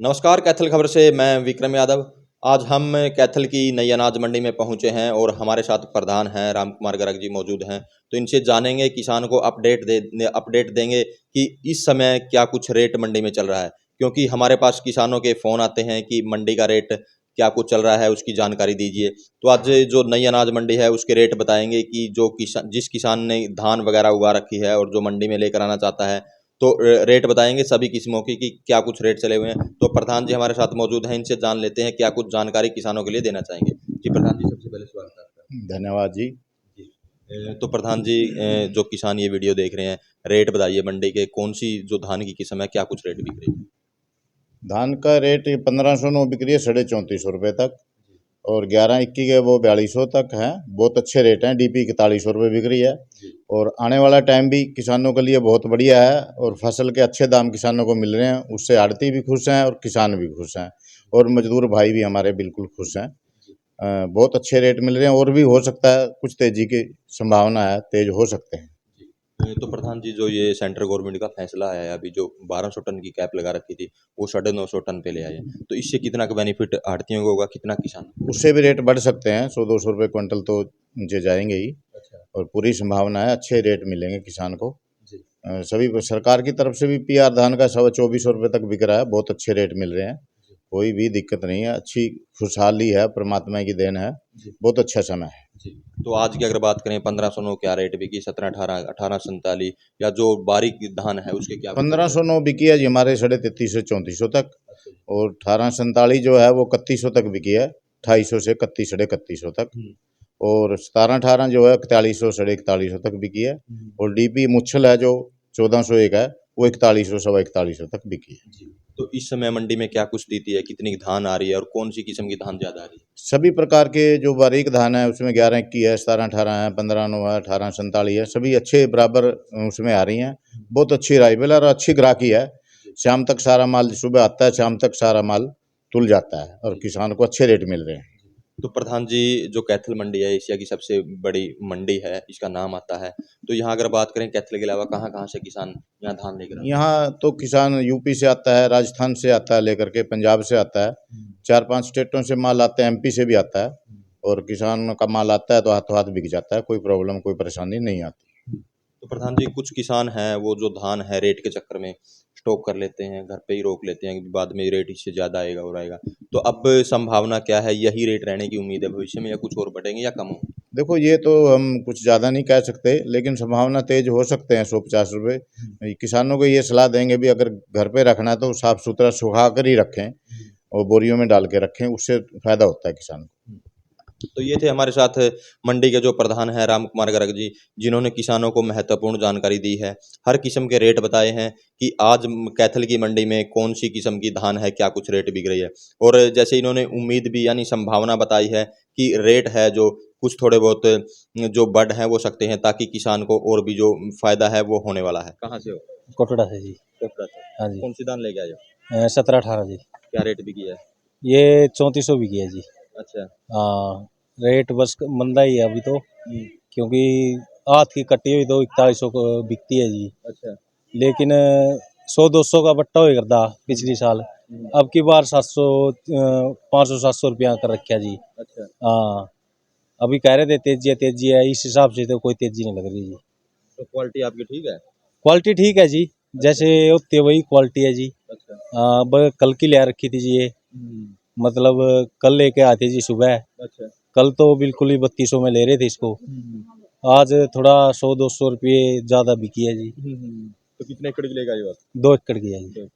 नमस्कार, कैथल खबर से मैं विक्रम यादव। आज हम कैथल की नई अनाज मंडी में पहुंचे हैं और हमारे साथ प्रधान हैं राम कुमार गर्ग जी मौजूद हैं। तो इनसे जानेंगे, किसान को अपडेट देंगे कि इस समय क्या कुछ रेट मंडी में चल रहा है, क्योंकि हमारे पास किसानों के फ़ोन आते हैं कि मंडी का रेट क्या कुछ चल रहा है, उसकी जानकारी दीजिए। तो आज जो नई अनाज मंडी है उसके रेट बताएंगे कि जिस किसान ने धान वगैरह उगा रखी है और जो मंडी में लेकर आना चाहता है, तो रेट बताएंगे सभी किस्मों की कि क्या कुछ रेट चले हुए हैं। तो प्रधान जी हमारे साथ मौजूद हैं, इनसे जान लेते हैं क्या कुछ जानकारी किसानों के लिए देना चाहेंगे। जी प्रधान जी, सबसे पहले स्वागत है आपका। धन्यवाद जी। तो प्रधान जी, जो किसान ये वीडियो देख रहे हैं, रेट बताइए मंडी के, कौन सी जो धान की किस्म है, क्या कुछ रेट बिक रही है? धान का रेट 1500 बिक रही है, 3450 रुपये तक, और 11-21 के वो 4200 तक है। बहुत अच्छे रेट हैं। डीपी 4100 रुपये बिक रही है। और आने वाला टाइम भी किसानों के लिए बहुत बढ़िया है और फसल के अच्छे दाम किसानों को मिल रहे हैं। उससे आड़ती भी खुश हैं और किसान भी खुश हैं और मजदूर भाई भी हमारे बिल्कुल खुश हैं। बहुत अच्छे रेट मिल रहे हैं और भी हो सकता है कुछ तेजी की संभावना है, तेज हो सकते हैं। तो प्रधान जी, जो ये सेंट्रल गवर्नमेंट का फैसला आया है, अभी जो 1200 टन की कैप लगा रखी थी वो 950 टन पे ले आए हैं, तो इससे कितना का बेनिफिट आढ़तियों को होगा, कितना किसान? उससे भी रेट बढ़ सकते हैं, 100-200 रुपये क्विंटल तो नीचे जाएंगे ही। अच्छा और पूरी संभावना है, अच्छे रेट मिलेंगे किसान को। जी। सभी सरकार की तरफ से भी पीआर धान का 2400 रुपये तक बिक रहा है। बहुत अच्छे रेट मिल रहे हैं, कोई भी दिक्कत नहीं है। अच्छी खुशहाली है, परमात्मा की देन है। बहुत अच्छा समय है जी। तो आज की अगर बात करें, 1509 क्या रेट बिकी, 1718, 1847, या जो बारीक धान है उसके क्या? 1509 बिकी है जी हमारे 3350 से 3400 तक। अच्छा। और 1847 जो है वो 3100 तक बिकी है, 2800 से 3100 तक। और 1718 जो है 4100 4150 तक बिकी है। और डीपी मुच्छल है जो 1401 है, वो 4100 4150 तक बिकी है। जी। तो इस समय मंडी में क्या कुछ स्थिति है, कितनी धान आ रही है और कौन सी किस्म की धान ज़्यादा आ रही है? सभी प्रकार के जो बारीक धान है उसमें 11-21 है, 17-18 है, 15-9 है, 18-47 है। सभी अच्छे बराबर उसमें आ रही हैं। बहुत अच्छी राइवल और अच्छी ग्राहकी है। शाम तक सारा माल, सुबह आता है, शाम तक सारा माल तुल जाता है और किसान को अच्छे रेट मिल रहे हैं। तो प्रधान जी, जो कैथल मंडी है एशिया की सबसे बड़ी मंडी है, इसका नाम आता है। तो यहाँ अगर बात करें कैथल के अलावा कहाँ-कहाँ से किसान यहाँ धान लेकर आते हैं? यहाँ तो किसान यूपी से आता है, राजस्थान से आता है लेकर के, पंजाब से आता है, 4-5 स्टेटों से माल आता है, एमपी से भी आता है। और किसान का माल आता है तो हाथों हाथ बिक जाता है, कोई प्रॉब्लम कोई परेशानी नहीं आती। तो प्रधान जी, कुछ किसान हैं वो जो धान है रेट के चक्कर में स्टॉक कर लेते हैं, घर पे ही रोक लेते हैं कि बाद में रेट इससे ज़्यादा आएगा और आएगा। तो अब संभावना क्या है, यही रेट रहने की उम्मीद है भविष्य में, या कुछ और बढ़ेंगे या कम होंगे? देखो, ये तो हम कुछ ज़्यादा नहीं कह सकते, लेकिन संभावना तेज हो सकते हैं 150 रुपये। किसानों को ये सलाह देंगे भी, अगर घर पे रखना है तो साफ़ सुथरा सुखा कर ही रखें और बोरियों में डाल के रखें, उससे फ़ायदा होता है किसान को। तो ये थे हमारे साथ मंडी के जो प्रधान हैं राम कुमार गर्ग जी, जिन्होंने किसानों को महत्वपूर्ण जानकारी दी है। हर किस्म के रेट बताए हैं कि आज कैथल की मंडी में कौन सी किस्म की धान है, क्या कुछ रेट बिक रही है। और जैसे इन्होंने उम्मीद भी यानी संभावना बताई है कि रेट है जो कुछ थोड़े बहुत जो बढ़ हैं वो सकते हैं, ताकि किसान को और भी जो फ़ायदा है वो होने वाला है। कहाँ से हो? कोटड़ा से जी। कोटड़ा से। हाँ जी। कौन सी धान लेके आए हो? 17-18 जी। क्या रेट बिकी है? ये 3400 बिकी है जी। अच्छा। हाँ, रेट बस मंदा ही है अभी तो, क्योंकि हाथ की कटी हुई तो 4100 को बिकती है जी। अच्छा। लेकिन 100-200 का बट्टा हुई करता पिछली साल। अब की बार 700 500-700 रुपया कर रखा जी। अच्छा। हाँ, अभी कह रहे थे तेजी है, इस हिसाब से तो कोई तेजी नहीं लग रही जी। तो क्वालिटी आपकी ठीक है? क्वालिटी ठीक है जी, जैसे होती है वही क्वालिटी है जी। अच्छा। हाँ, कल की ले रखी थी जी ये, मतलब कल लेके आते जी सुबह। अच्छा। कल तो बिल्कुल ही 3200 में ले रहे थे इसको। आज थोड़ा 100-200 रुपये ज़्यादा बिकी है जी। तो कितने एकड़ की लेके आए हो आप? 2 एकड़ की है जी।